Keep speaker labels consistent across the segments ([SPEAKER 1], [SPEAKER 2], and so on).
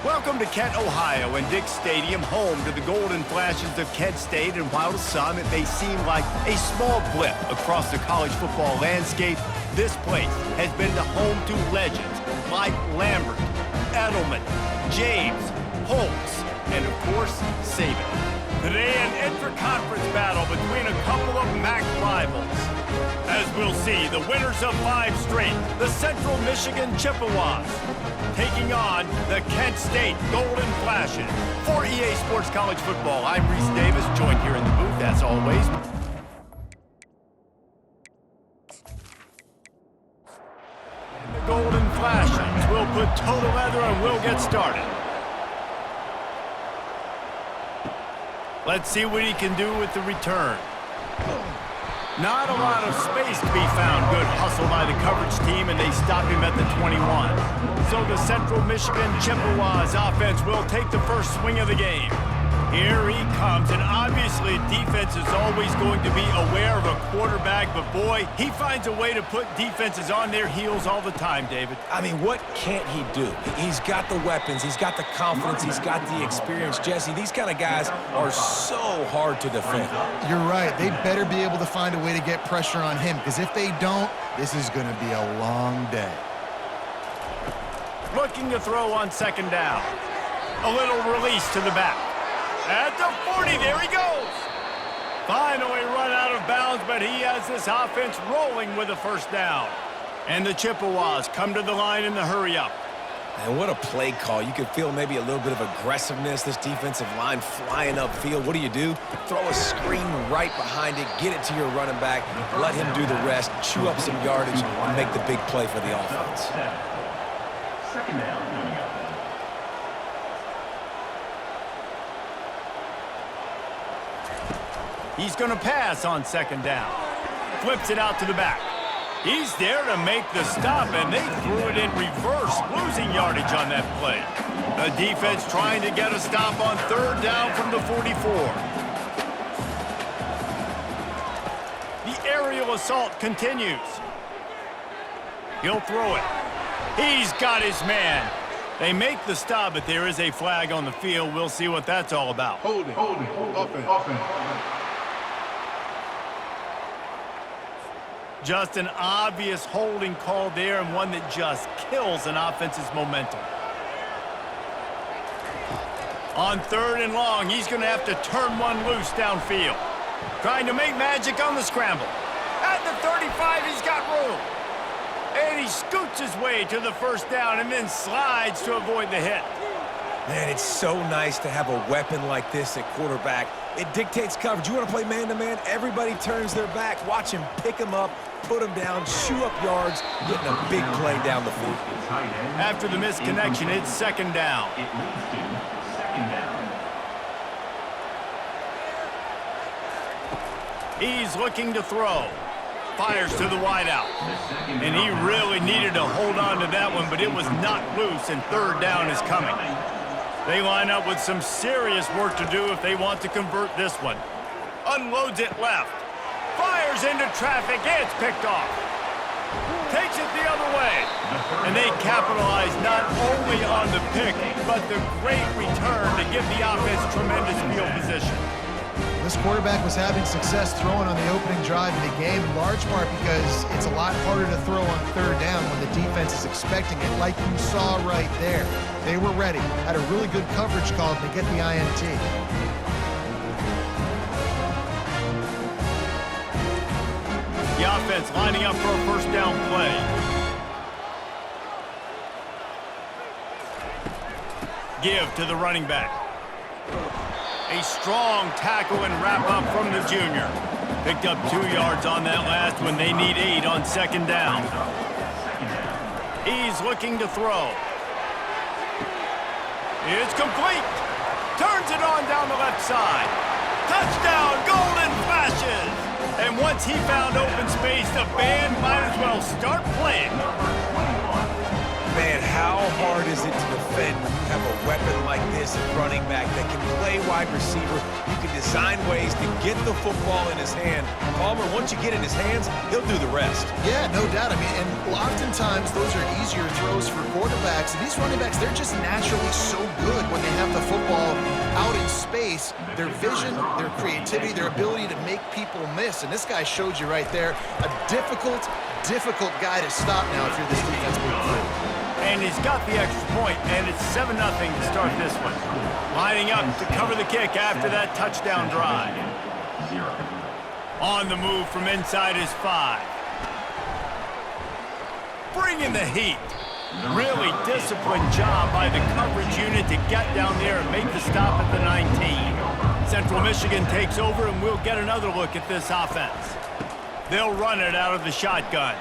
[SPEAKER 1] Welcome to Kent, Ohio, and Dick Stadium, home to the Golden Flashes of Kent State. And while to some it may seem like a small blip across the college football landscape, this place has been the home to legends like Lambert, Edelman, James, Holtz, and of course, Saban. Today, an intra-conference battle between a couple of MAC rivals. As we'll see, the winners of 5 straight, the Central Michigan Chippewas, taking on the Kent State Golden Flashes. For EA Sports College Football, I'm Reese Davis, joined here in the booth, as always. And the Golden Flashes will put toe to leather and we'll get started. Let's see what he can do with the return. Not a lot of space to be found. Good hustle by the coverage team, and they stop him at the 21. So the Central Michigan Chippewas offense will take the first swing of the game. Here he comes, and obviously defense is always going to be aware of a quarterback, but boy, he finds a way to put defenses on their heels all the time, David.
[SPEAKER 2] I mean, what can't he do? He's got the weapons, he's got the confidence, he's got the experience. Jesse, these kind of guys are so hard to defend.
[SPEAKER 3] You're right. They better be able to find a way to get pressure on him, because if they don't, this is going to be a long day.
[SPEAKER 1] Looking to throw on second down. A little release to the back. At the 40, there he goes. Finally run out of bounds, but he has this offense rolling with a first down. And the Chippewas come to the line in the hurry-up.
[SPEAKER 2] And what a play call. You could feel maybe a little bit of aggressiveness, this defensive line flying upfield. What do? Throw a screen right behind it, get it to your running back, let him do the rest, chew up some yardage, and make the big play for the offense.
[SPEAKER 4] Second down.
[SPEAKER 1] He's going to pass on second down. Flips it out to the back. He's there to make the stop, and they threw it in reverse, losing yardage on that play. The defense trying to get a stop on third down from the 44. The aerial assault continues. He'll throw it. He's got his man. They make the stop, but there is a flag on the field. We'll see what that's all about.
[SPEAKER 4] Holding. Offense.
[SPEAKER 1] Just an obvious holding call there, and one that just kills an offense's momentum. On third and long, he's going to have to turn one loose downfield. Trying to make magic on the scramble. At the 35, he's got room. And he scoots his way to the first down and then slides to avoid the hit.
[SPEAKER 2] Man, it's so nice to have a weapon like this at quarterback. It dictates coverage. You want to play man-to-man? Everybody turns their back. Watch him pick him up, put him down, chew up yards, getting a big play down the field.
[SPEAKER 1] After the misconnection, it's second down.
[SPEAKER 4] It leads to second down.
[SPEAKER 1] He's looking to throw. Fires to the wideout. And he really needed to hold on to that one, but it was not loose, and third down is coming. They line up with some serious work to do if they want to convert this one. Unloads it left. Fires into traffic. It's picked off. Takes it the other way. And they capitalize not only on the pick, but the great return to give the offense tremendous field position.
[SPEAKER 3] This quarterback was having success throwing on the opening drive in the game, in large part because it's a lot harder to throw on third down when the defense is expecting it, like you saw right there. They were ready, had a really good coverage call to get the INT.
[SPEAKER 1] The offense lining up for a first down play. Give to the running back. A strong tackle and wrap-up from the junior. Picked up 2 yards on that last one. They need 8 on second down. He's looking to throw. It's complete. Turns it on down the left side. Touchdown, Golden Flashes! And once he found open space, the band might as well start playing.
[SPEAKER 2] Man, how hard is it to defend when you have a weapon like like this at running back that can play wide receiver. You can design ways to get the football in his hand. Palmer, once you get in his hands, he'll do the rest.
[SPEAKER 3] Yeah, no doubt. I mean, and oftentimes those are easier throws for quarterbacks. And these running backs, they're just naturally so good when they have the football out in space. Their vision, their creativity, their ability to make people miss. And this guy showed you right there, a difficult guy to stop now if you're this defense moving forward.
[SPEAKER 1] And he's got the extra point, and it's 7-0 to start this one. Lining up to cover the kick after that touchdown drive. On the move from inside his 5. Bringing the heat. Really disciplined job by the coverage unit to get down there and make the stop at the 19. Central Michigan takes over, and we'll get another look at this offense. They'll run it out of the shotgun.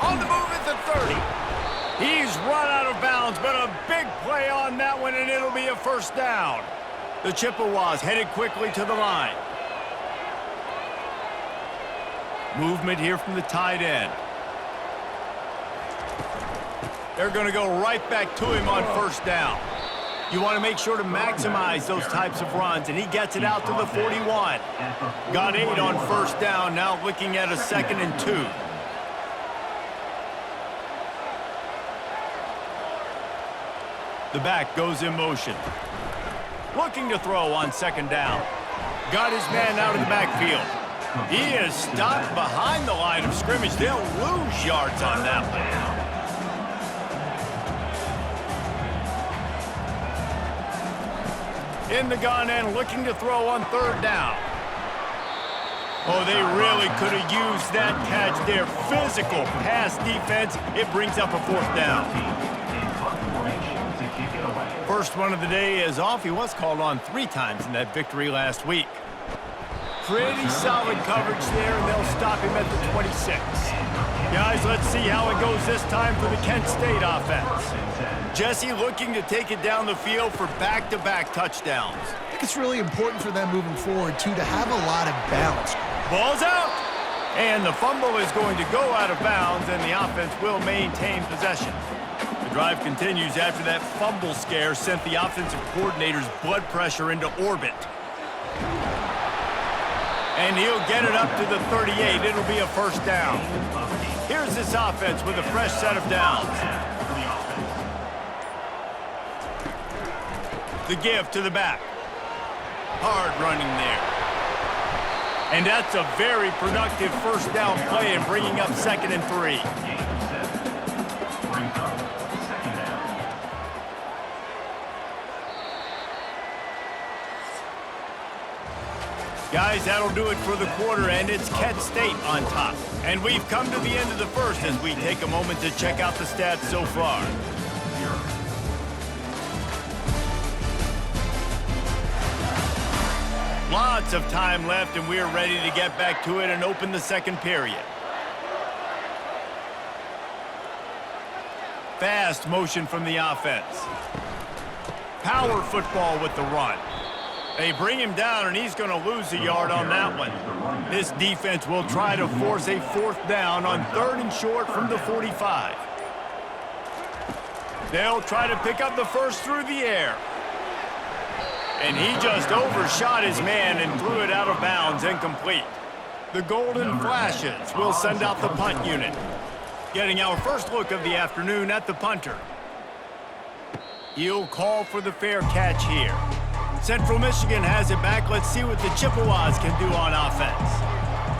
[SPEAKER 1] On the move at the 30. He's run out of bounds, but a big play on that one, and it'll be a first down. The Chippewas headed quickly to the line. Movement here from the tight end. They're going to go right back to him on first down. You want to make sure to maximize those types of runs, and he gets it out to the 41. Got 8 on first down, now looking at a 2nd and 2. The back goes in motion. Looking to throw on 2nd down. Got his man out of the backfield. He is stopped behind the line of scrimmage. They'll lose yards on that one. In the gun and looking to throw on 3rd down. Oh, they really could have used that catch there. Physical pass defense. It brings up a 4th down. First one of the day is off. He was called on 3 times in that victory last week. Pretty solid coverage there, and they'll stop him at the 26. Guys, let's see how it goes this time for the Kent State offense. Jesse looking to take it down the field for back-to-back touchdowns.
[SPEAKER 3] I think it's really important for them moving forward, too, to have a lot of balance.
[SPEAKER 1] Ball's out, and the fumble is going to go out of bounds, and the offense will maintain possession. The drive continues after that fumble scare sent the offensive coordinator's blood pressure into orbit. And he'll get it up to the 38. It'll be a first down. Here's this offense with a fresh set of downs. The give to the back. Hard running there. And that's a very productive first down play and bringing up 2nd and 3. Guys, that'll do it for the quarter, and it's Kent State on top. And we've come to the end of the first as we take a moment to check out the stats so far. Lots of time left, and we're ready to get back to it and open the 2nd period. Fast motion from the offense. Power football with the run. They bring him down, and he's going to lose a yard on that one. This defense will try to force a 4th down on 3rd and short from the 45. They'll try to pick up the first through the air. And he just overshot his man and threw it out of bounds, incomplete. The Golden Flashes will send out the punt unit. Getting our first look of the afternoon at the punter. He'll call for the fair catch here. Central Michigan has it back. Let's see what the Chippewas can do on offense.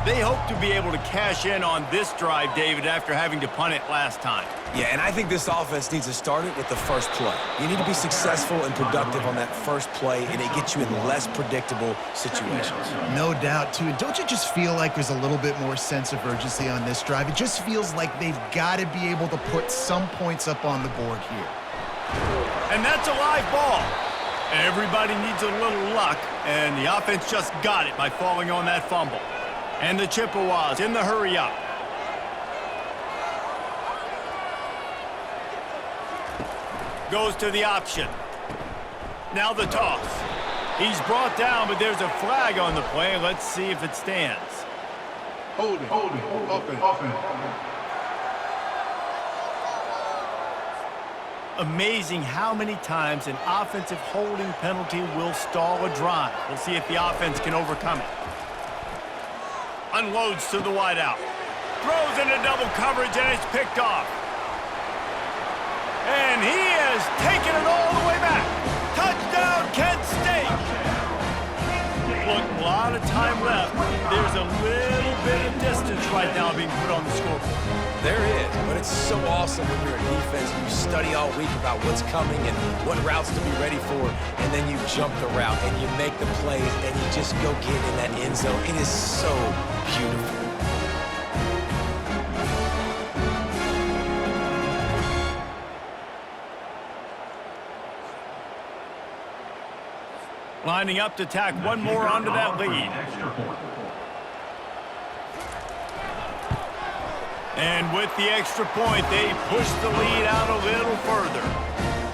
[SPEAKER 1] They hope to be able to cash in on this drive, David, after having to punt it last time.
[SPEAKER 2] Yeah, and I think this offense needs to start it with the first play. You need to be successful and productive on that first play, and it gets you in less predictable situations.
[SPEAKER 3] No doubt, too. And don't you just feel like there's a little bit more sense of urgency on this drive? It just feels like they've got to be able to put some points up on the board here.
[SPEAKER 1] And that's a live ball. Everybody needs a little luck, and the offense just got it by falling on that fumble. And the Chippewas in the hurry-up. Goes to the option. Now the toss. He's brought down, but there's a flag on the play. Let's see if it stands.
[SPEAKER 4] Hold it, offense.
[SPEAKER 1] Amazing how many times an offensive holding penalty will stall a drive. We'll see if the offense can overcome it. Unloads to the wideout. Throws into double coverage, and it's picked off. And he has taken it all the way back. Touchdown, Kent State. Look, a lot of time left. There's a little bit of distance right now being put on the scoreboard.
[SPEAKER 2] There is, but it's so awesome when you're a defense and you study all week about what's coming and what routes to be ready for, and then you jump the route and you make the plays and you just go get in that end zone. It is so beautiful.
[SPEAKER 1] Lining up to tack one more onto that lead. And with the extra point, they push the lead out a little further.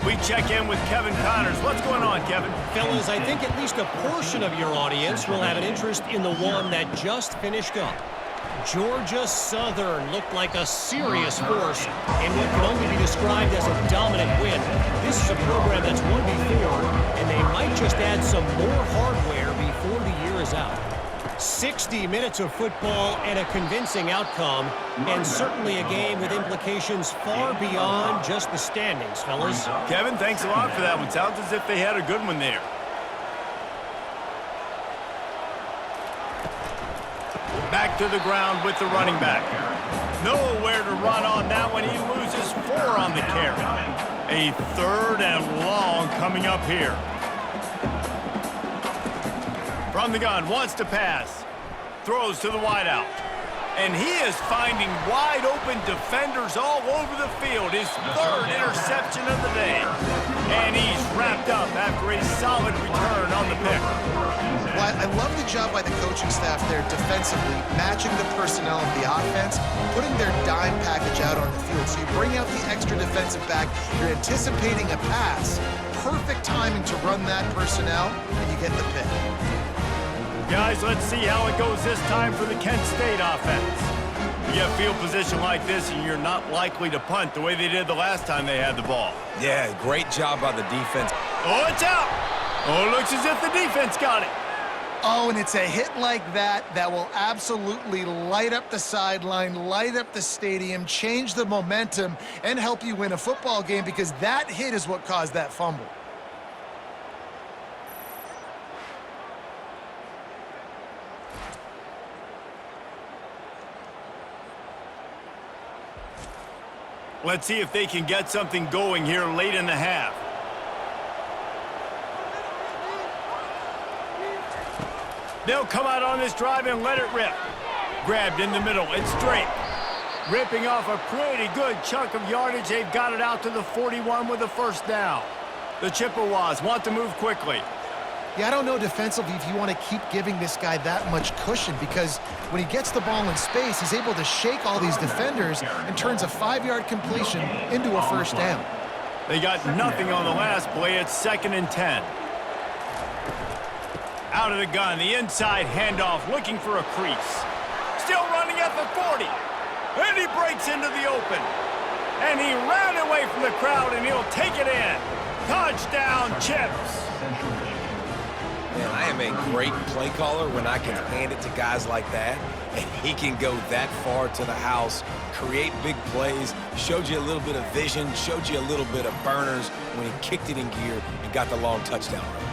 [SPEAKER 1] We check in with Kevin Connors. What's going on, Kevin?
[SPEAKER 5] Fellas, I think at least a portion of your audience will have an interest in the one that just finished up. Georgia Southern looked like a serious force in what can only be described as a dominant win. This is a program that's won before, and they might just add some more hardware before the year is out. 60 minutes of football and a convincing outcome, and certainly a game with implications far beyond just the standings, fellas.
[SPEAKER 1] Kevin, thanks a lot for that one. Sounds as if they had a good one there. Back to the ground with the running back. Nowhere to run on that one. He loses 4 on the carry. A 3rd and long coming up here. From the gun, wants to pass. Throws to the wideout. And he is finding wide open defenders all over the field. His 3rd interception of the day. And he's wrapped up after a solid return on the pick.
[SPEAKER 3] Well, I love the job by the coaching staff there defensively, matching the personnel of the offense, putting their dime package out on the field. So you bring out the extra defensive back, you're anticipating a pass. Perfect timing to run that personnel, and you get the pick.
[SPEAKER 1] Guys, let's see how it goes this time for the Kent State offense. You get field position like this, and you're not likely to punt the way they did the last time they had the ball.
[SPEAKER 2] Yeah, great job by the defense.
[SPEAKER 1] Oh, it's out! Oh, it looks as if the defense got it.
[SPEAKER 3] Oh, and it's a hit like that that will absolutely light up the sideline, light up the stadium, change the momentum, and help you win a football game, because that hit is what caused that fumble.
[SPEAKER 1] Let's see if they can get something going here late in the half. They'll come out on this drive and let it rip. Grabbed in the middle. It's straight. Ripping off a pretty good chunk of yardage. They've got it out to the 41 with a 1st down. The Chippewas want to move quickly.
[SPEAKER 3] Yeah, I don't know defensively if you want to keep giving this guy that much cushion, because when he gets the ball in space, he's able to shake all these defenders and turns a 5-yard completion into a 1st down.
[SPEAKER 1] They got nothing on the last play. It's 2nd and 10. Out of the gun, the inside handoff, looking for a crease. Still running at the 40. And he breaks into the open. And he ran away from the crowd, and he'll take it in. Touchdown, Chips.
[SPEAKER 2] Man, I am a great play caller when I can hand it to guys like that, and he can go that far to the house, create big plays, showed you a little bit of vision, showed you a little bit of burners when he kicked it in gear and got the long touchdown run.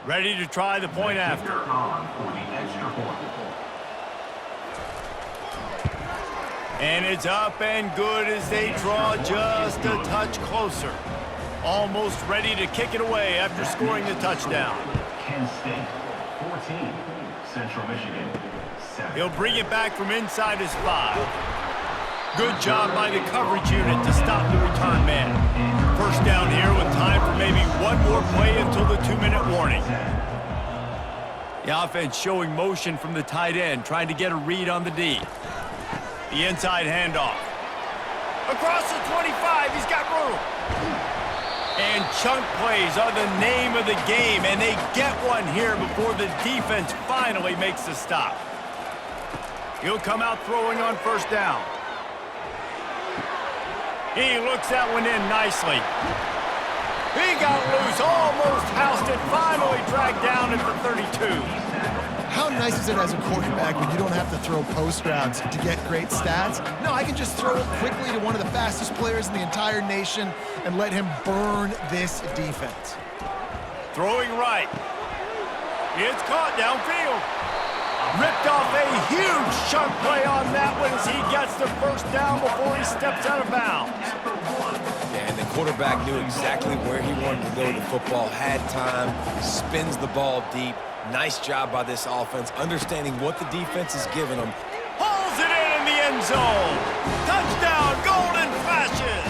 [SPEAKER 1] Ready to try the point after. And it's up and good as they draw just a touch closer. Almost ready to kick it away after scoring the touchdown.
[SPEAKER 4] Kent State, 14. Central Michigan, 7.
[SPEAKER 1] He'll bring it back from inside his 5. Good job by the coverage unit to stop the return man. 1st down here with time for maybe one more play until the 2-minute warning. The offense showing motion from the tight end, trying to get a read on the D. The inside handoff. Across the 25, he's got room. And chunk plays are the name of the game, and they get one here before the defense finally makes the stop. He'll come out throwing on first down. He looks that one in nicely. He got loose, almost housed it, finally dragged down at the 32.
[SPEAKER 3] How nice is it as a quarterback when you don't have to throw post routes to get great stats? No, I can just throw it quickly to one of the fastest players in the entire nation and let him burn this defense.
[SPEAKER 1] Throwing right. It's caught downfield. Ripped off a huge chunk play on that one as he gets the first down before he steps out of bounds.
[SPEAKER 2] Yeah, and the quarterback knew exactly where he wanted to go with the football, had time, spins the ball deep. Nice job by this offense, understanding what the defense is giving them.
[SPEAKER 1] Pulls it in the end zone. Touchdown, Golden Flashes.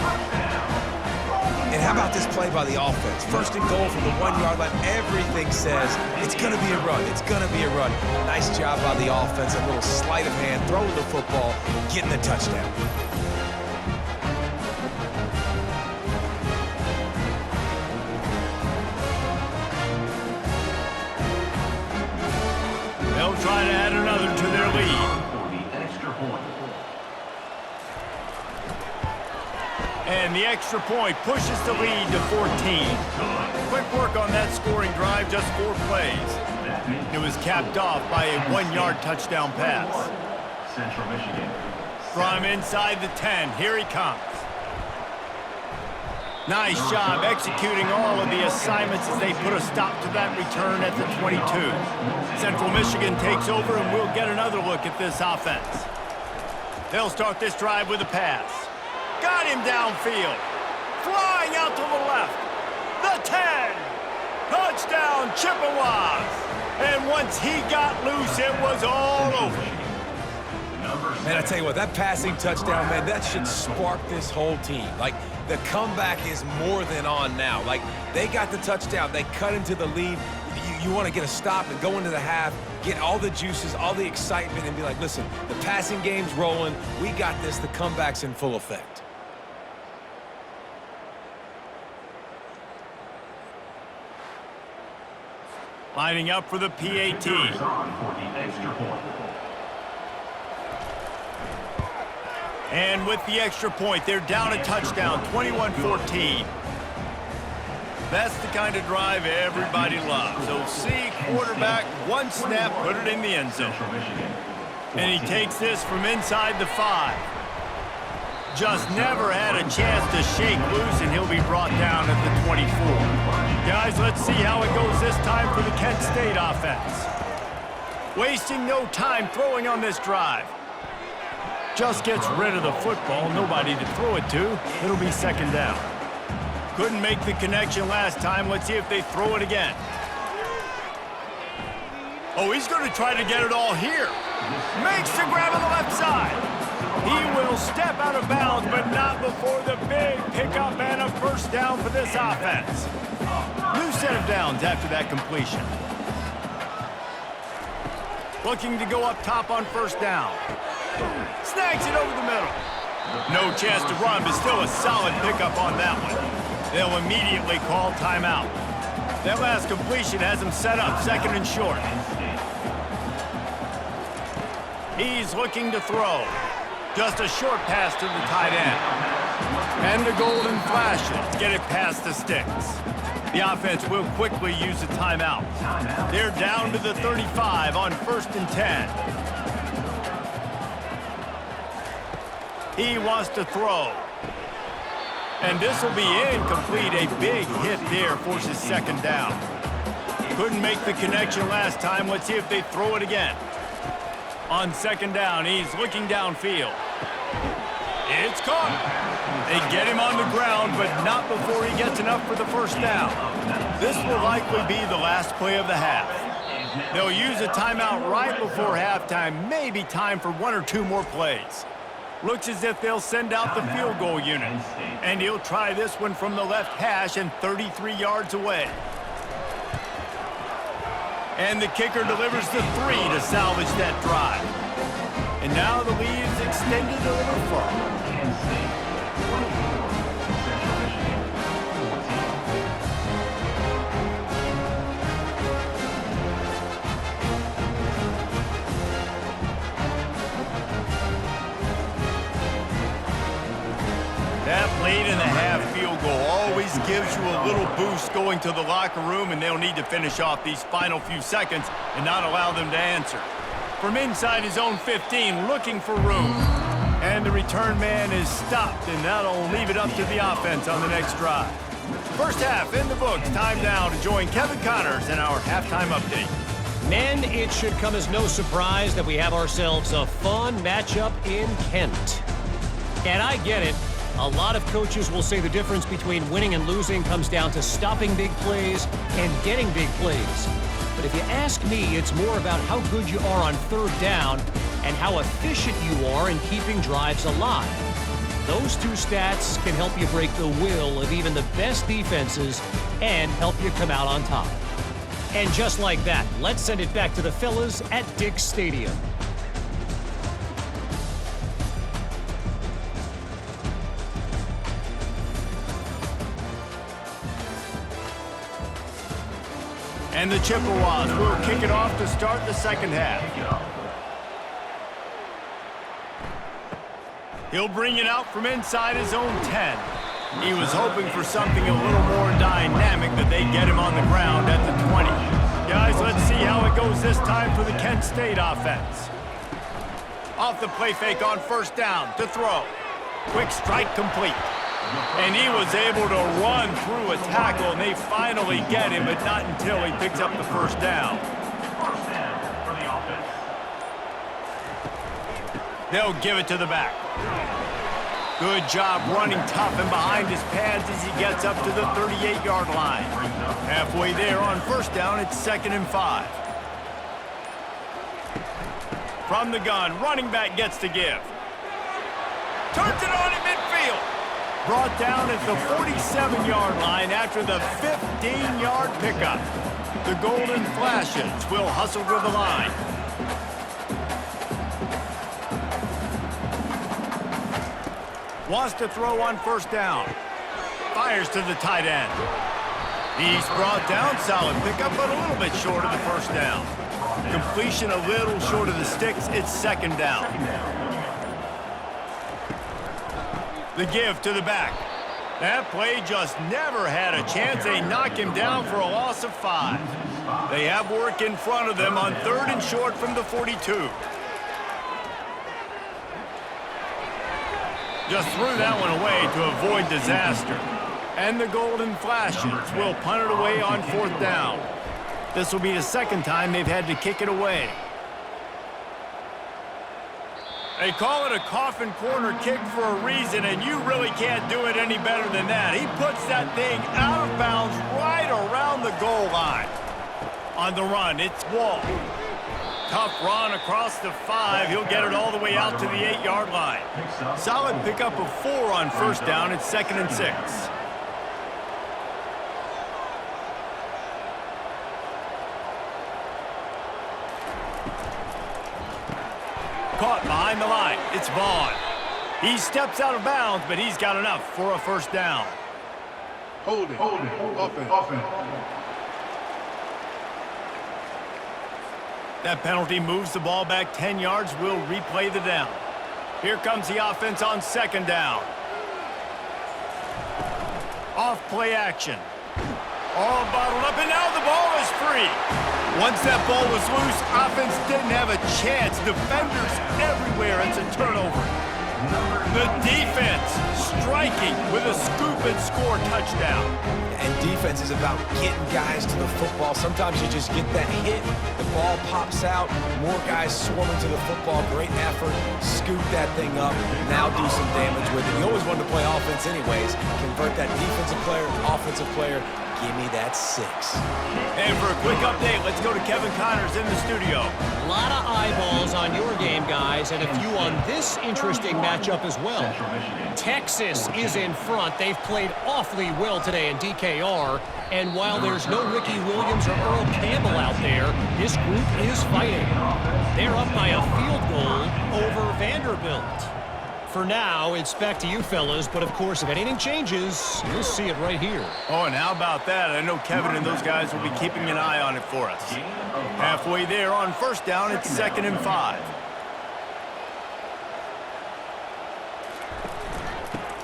[SPEAKER 2] And how about this play by the offense? First and goal from the 1-yard line. Everything says it's going to be a run. It's going to be a run. Nice job by the offense. A little sleight of hand, throwing the football, getting the touchdown.
[SPEAKER 1] They'll try to add another to their lead.
[SPEAKER 4] For the extra point.
[SPEAKER 1] And the extra point pushes the lead to 14. Quick work on that scoring drive, just 4 plays. It was capped off by a 1-yard touchdown pass.
[SPEAKER 4] Central Michigan.
[SPEAKER 1] From inside the 10, here he comes. Nice job executing all of the assignments as they put a stop to that return at the 22. Central Michigan takes over, and we'll get another look at this offense. They'll start this drive with a pass. Got him downfield. Flying out to the left. The 10. Touchdown, Chippewas. And once he got loose, it was all over.
[SPEAKER 2] Man, I tell you what, that passing touchdown, man, that should spark this whole team. Like, the comeback is more than on now. Like, they got the touchdown. They cut into the lead. You want to get a stop and go into the half, get all the juices, all the excitement, and be like, listen, the passing game's rolling. We got this. The comeback's in full effect.
[SPEAKER 1] Lining up for the PAT.
[SPEAKER 4] On for the extra point.
[SPEAKER 1] And with the extra point, they're down a touchdown, 21-14. That's the kind of drive everybody loves. So see, quarterback, one snap, put it in the end zone. And he takes this from inside the 5. Just never had a chance to shake loose, and he'll be brought down at the 24. Guys, let's see how it goes this time for the Kent State offense. Wasting no time throwing on this drive. Just gets rid of the football, nobody to throw it to. It'll be second down. Couldn't make the connection last time. Let's see if they throw it again. Oh, he's going to try to get it all here. Makes the grab on the left side. He will step out of bounds, but not before the big pickup and a first down for this offense. New set of downs after that completion. Looking to go up top on first down. Snags it over the middle. No chance to run, but still a solid pickup on that one. They'll immediately call timeout. That last completion has him set up second and short. He's looking to throw. Just a short pass to the tight end. And the Golden Flashes get it past the sticks. The offense will quickly use a timeout. They're down to the 35 on 1st and 10. He wants to throw. And this will be incomplete. A big hit there forces second down. Couldn't make the connection last time. Let's see if they throw it again. On second down, he's looking downfield. It's caught. They get him on the ground, but not before he gets enough for the first down. This will likely be the last play of the half. They'll use a timeout right before halftime, maybe time for 1 or 2 more plays. Looks as if they'll send out the field goal unit. And he'll try this one from the left hash and 33 yards away. And the kicker delivers the 3 to salvage that drive. And now the lead is extended a little further. This gives you a little boost going to the locker room, and they'll need to finish off these final few seconds and not allow them to answer. From inside his own 15, looking for room. And the return man is stopped, and that'll leave it up to the offense on the next drive. First half in the books. Time now to join Kevin Connors in our halftime update.
[SPEAKER 5] Men, it should come as no surprise that we have ourselves a fun matchup in Kent. And I get it. A lot of coaches will say the difference between winning and losing comes down to stopping big plays and getting big plays. But if you ask me, it's more about how good you are on third down and how efficient you are in keeping drives alive. Those two stats can help you break the will of even the best defenses and help you come out on top. And just like that, let's send it back to the fellas at Dick's Stadium.
[SPEAKER 1] And the Chippewas will kick it off to start the second half. He'll bring it out from inside his own 10. He was hoping for something a little more dynamic, but they get him on the ground at the 20. Guys, let's see how it goes this time for the Kent State offense. Off the play fake on first down to throw. Quick strike complete. And he was able to run through a tackle, and they finally get him, but not until he picks up the first down.
[SPEAKER 4] First down for the offense.
[SPEAKER 1] They'll give it to the back. Good job running tough and behind his pads as he gets up to the 38-yard line. Halfway there on first down, it's 2nd and 5. From the gun, running back gets to give. Turns it on in midfield. Brought down at the 47-yard line after the 15-yard pickup. The Golden Flashes will hustle to the line. Wants to throw on first down. Fires to the tight end. He's brought down, solid pickup, but a little bit short of the first down. Completion a little short of the sticks, it's 2nd down. The give to the back. That play just never had a chance. They knock him down for a loss of 5. They have work in front of them on 3rd and short from the 42. Just threw that one away to avoid disaster. And the Golden Flashes will punt it away on 4th down. This will be the 2nd time they've had to kick it away. They call it a coffin corner kick for a reason, and you really can't do it any better than that. He puts that thing out of bounds right around the goal line. On the run, it's Wall. Tough run across the 5. He'll get it all the way out to the 8-yard line. Solid pickup of 4 on first down. It's 2nd and 6. Caught behind the line. It's Vaughn. He steps out of bounds, but he's got enough for a first down.
[SPEAKER 6] Hold it. Offense.
[SPEAKER 1] That penalty moves the ball back 10 yards. We'll replay the down. Here comes the offense on 2nd down. Off play action. All bottled up, and now the ball is free. Once that ball was loose, offense didn't have a chance. Defenders everywhere. It's a turnover. The defense striking with a scoop and score touchdown.
[SPEAKER 2] And defense is about getting guys to the football. Sometimes you just get that hit, the ball pops out, more guys swarming to the football. Great effort, scoop that thing up, now do some damage with it. You always wanted to play offense anyways. Convert that defensive player, offensive player. Give me that 6.
[SPEAKER 1] And for a quick update, let's go to Kevin Connors in the studio.
[SPEAKER 5] A lot of eyeballs on your game, guys, and a few on this interesting matchup as well. Texas is in front. They've played awfully well today in DKR, and while there's no Ricky Williams or Earl Campbell out there, this group is fighting. They're up by a field goal over Vanderbilt. For now, it's back to you fellas, but of course, if anything changes, you'll see it right here.
[SPEAKER 1] Oh, and how about that? I know Kevin and those guys will be keeping an eye on it for us. Halfway there on first down, it's 2nd and 5.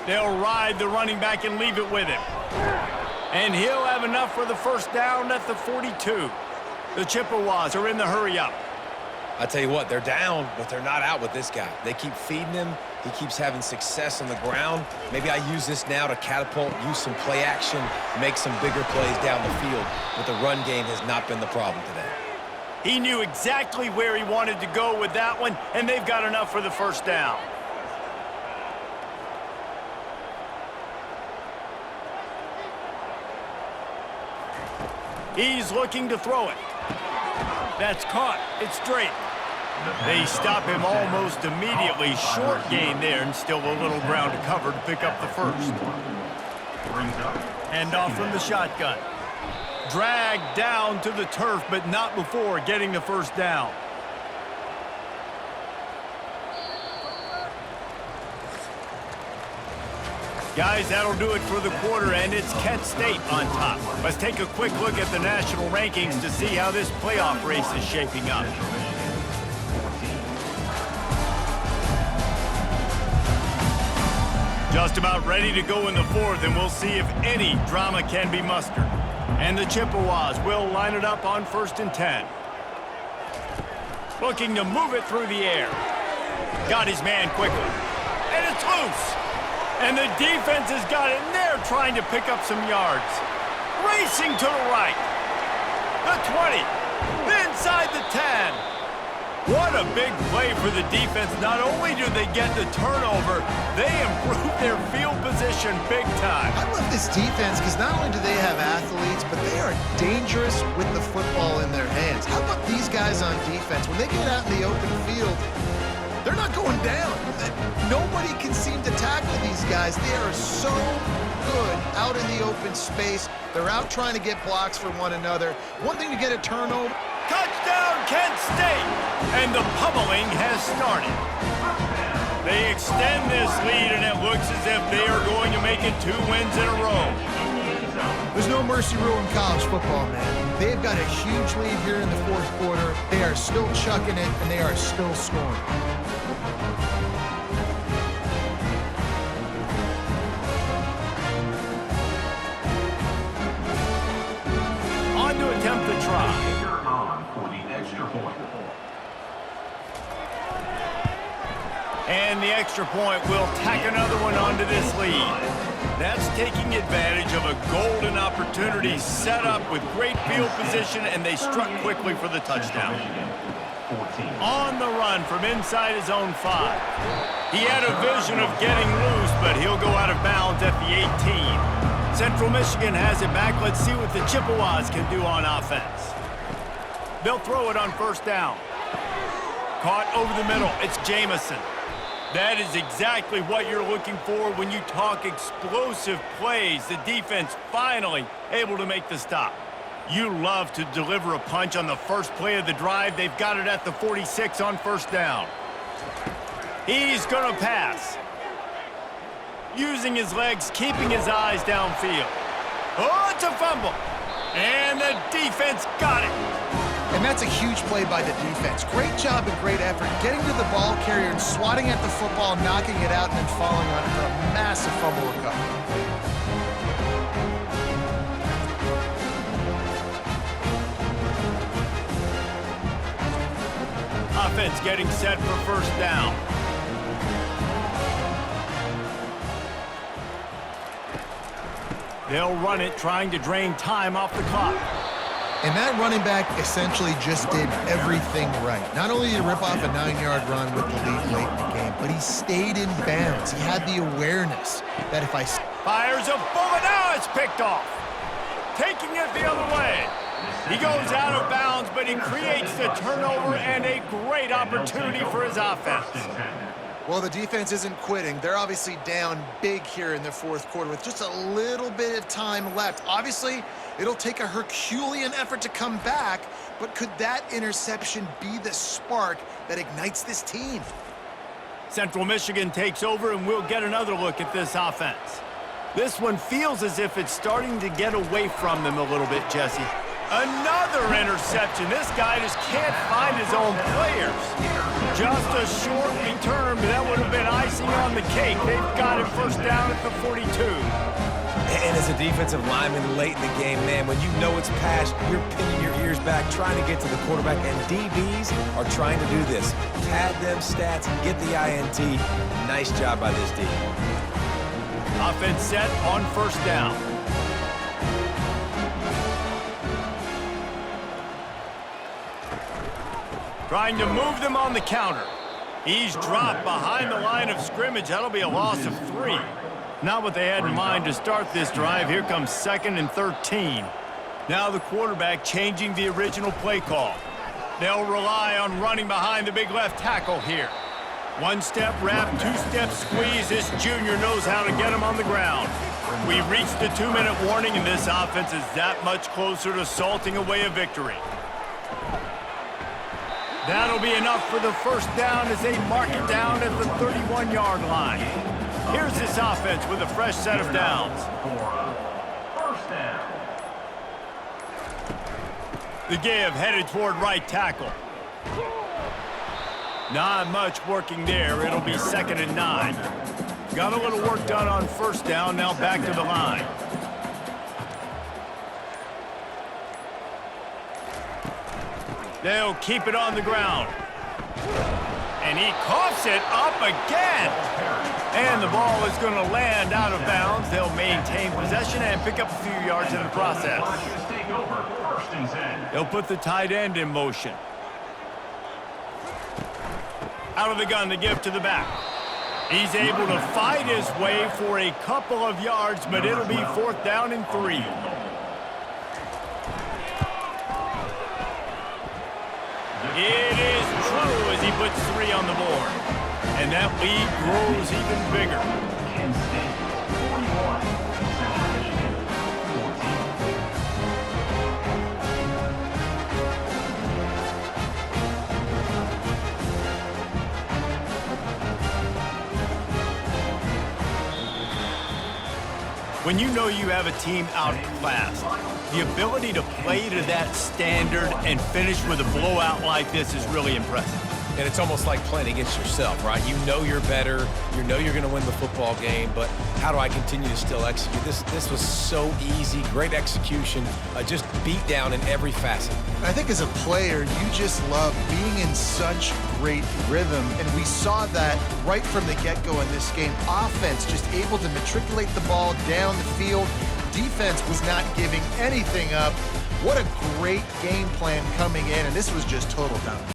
[SPEAKER 1] They'll ride the running back and leave it with him. And he'll have enough for the first down at the 42. The Chippewas are in the hurry-up.
[SPEAKER 2] I tell you what, they're down, but they're not out with this guy. They keep feeding him. He keeps having success on the ground. Maybe I use this now to catapult, use some play action, make some bigger plays down the field. But the run game has not been the problem today.
[SPEAKER 1] He knew exactly where he wanted to go with that one, and they've got enough for the first down. He's looking to throw it. That's caught. It's straight. They stop him almost immediately. Short gain there, and still a little ground to cover to pick up the first. Hand off from the shotgun. Dragged down to the turf, but not before getting the first down. Guys, that'll do it for the quarter, and it's Kent State on top. Let's take a quick look at the national rankings to see how this playoff race is shaping up. Just about ready to go in the fourth, and we'll see if any drama can be mustered. And the Chippewas will line it up on 1st and 10. Looking to move it through the air. Got his man quickly. And it's loose. And the defense has got it, and they're trying to pick up some yards. Racing to the right. The 20. Inside the 10. What a big play for the defense. Not only do they get the turnover, they improve their field position big time.
[SPEAKER 3] I love this defense because not only do they have athletes, but they are dangerous with the football in their hands. How about these guys on defense? When they get out in the open field, they're not going down. Nobody can seem to tackle these guys. They are so good out in the open space. They're out trying to get blocks for one another. One thing to get a turnover.
[SPEAKER 1] Touchdown, Kent State! And the pummeling has started. They extend this lead, and it looks as if they are going to make it 2 wins in a row.
[SPEAKER 3] There's no mercy rule in college football, man. They've got a huge lead here in the fourth quarter. They are still chucking it, and they are still scoring.
[SPEAKER 1] On to attempt the try. And the extra point will tack another one onto this lead. That's taking advantage of a golden opportunity set up with great field position, and they struck quickly for the touchdown. On the run from inside his own 5. He had a vision of getting loose, but he'll go out of bounds at the 18. Central Michigan has it back. Let's see what the Chippewas can do on offense. They'll throw it on 1st down. Caught over the middle. It's Jamison. That is exactly what you're looking for when you talk explosive plays. The defense finally able to make the stop. You love to deliver a punch on the first play of the drive. They've got it at the 46 on 1st down. He's going to pass. Using his legs, keeping his eyes downfield. Oh, it's a fumble. And the defense got it.
[SPEAKER 3] And that's a huge play by the defense. Great job and great effort getting to the ball carrier and swatting at the football, knocking it out, and then falling on it for a massive fumble recovery.
[SPEAKER 1] Offense getting set for 1st down. They'll run it, trying to drain time off the clock.
[SPEAKER 3] And that running back essentially just did everything right. Not only did he rip off a 9-yard run with the lead late in the game, but he stayed in bounds. He had the awareness that if I...
[SPEAKER 1] Fires a bullet. Now it's picked off. Taking it the other way. He goes out of bounds, but he creates the turnover and a great opportunity for his offense.
[SPEAKER 3] Well, the defense isn't quitting. They're obviously down big here in the fourth quarter with just a little bit of time left. Obviously, it'll take a Herculean effort to come back, but could that interception be the spark that ignites this team?
[SPEAKER 1] Central Michigan takes over, and we'll get another look at this offense. This one feels as if it's starting to get away from them a little bit, Jesse. Another interception. This guy just can't find his own players. Just a short return, but that would have been icing on the cake. They've got it 1st down at the 42.
[SPEAKER 2] And as a defensive lineman late in the game, man, when you know it's past, you're pinning your ears back, trying to get to the quarterback, and DBs are trying to do this. Pad them stats, get the INT. Nice job by this D.
[SPEAKER 1] Offense set on first down. Trying to move them on the counter. He's dropped behind the line of scrimmage. That'll be a loss of 3. Not what they had in mind to start this drive. Here comes 2nd and 13. Now the quarterback changing the original play call. They'll rely on running behind the big left tackle here. One-step wrap, two-step squeeze. This junior knows how to get him on the ground. We've reached the 2-minute warning, and this offense is that much closer to salting away a victory. That'll be enough for the first down as they mark it down at the 31-yard line. Here's this offense with a fresh set of downs.
[SPEAKER 4] First down.
[SPEAKER 1] The give headed toward right tackle. Not much working there. It'll be 2nd and 9. Got a little work done on first down. Now back to the line. They'll keep it on the ground. And he coughs it up again. And the ball is going to land out of bounds. They'll maintain possession and pick up a few yards in the process.
[SPEAKER 4] Take over. First and 10.
[SPEAKER 1] They'll put the tight end in motion. Out of the gun to give to the back. He's able to fight his way for a couple of yards, but it'll be 4th down and 3. It is true as he puts 3 on the board. And that lead grows even bigger.
[SPEAKER 4] Kansas State 41. Central Michigan 14.
[SPEAKER 1] When you know you have a team outclassed, the ability to play to that standard and finish with a blowout like this is really impressive.
[SPEAKER 2] And it's almost like playing against yourself, right? You know you're better. You know you're going to win the football game, but how do I continue to still execute? This was so easy. Great execution. Just beat down in every facet.
[SPEAKER 3] I think as a player, you just love being in such great rhythm, and we saw that right from the get-go in this game. Offense just able to matriculate the ball down the field. Defense was not giving anything up. What a great game plan coming in, and this was just total dominance.